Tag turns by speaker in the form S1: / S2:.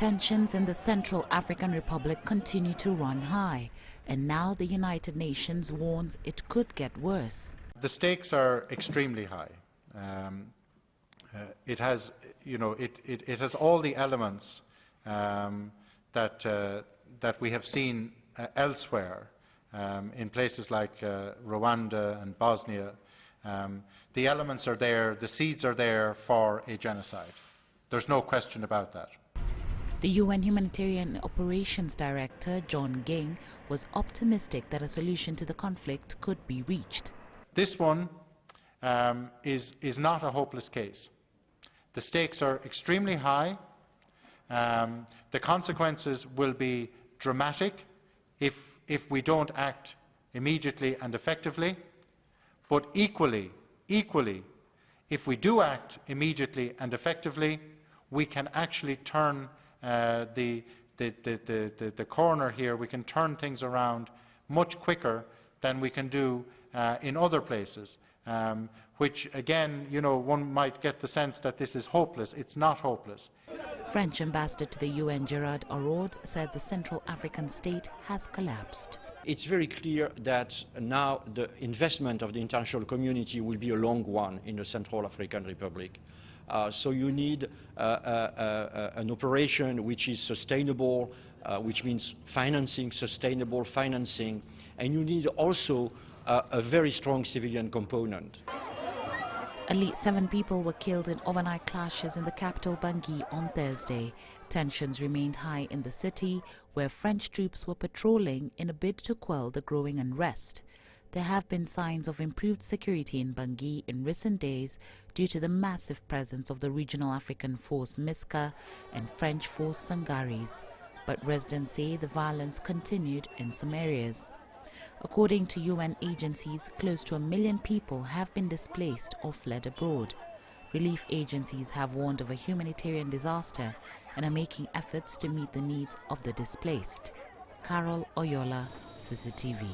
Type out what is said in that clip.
S1: Tensions in the Central African Republic continue to run high, and now the United Nations warns it could get worse.
S2: The stakes are extremely high. It has, it has all the elements that we have seen elsewhere in places like Rwanda and Bosnia. The elements are there, the seeds are there for a genocide. There's no question about that.
S1: The UN Humanitarian Operations Director, John Ging, was optimistic that a solution to the conflict could be reached.
S2: This one is not a hopeless case. The stakes are extremely high. The consequences will be dramatic if we don't act immediately and effectively. But equally, if we do act immediately and effectively, we can actually turn the corner here. We can turn things around much quicker than we can do in other places, which again, one might get the sense that this is hopeless. It's not hopeless.
S1: French ambassador to the UN, Gerard Araud, said the Central African state has collapsed.
S3: It's very clear that now the investment of the international community will be a long one in the Central African Republic. So you need an operation which is sustainable, which means financing, sustainable financing, and you need also a very strong civilian component.
S1: At least 7 people were killed in overnight clashes in the capital Bangui on Thursday. Tensions remained high in the city, where French troops were patrolling in a bid to quell the growing unrest. There have been signs of improved security in Bangui in recent days due to the massive presence of the regional African force MISCA and French force Sangaris. But residents say the violence continued in some areas. According to UN agencies, close to 1 million people have been displaced or fled abroad. Relief agencies have warned of a humanitarian disaster and are making efforts to meet the needs of the displaced. Carol Oyola, CCTV.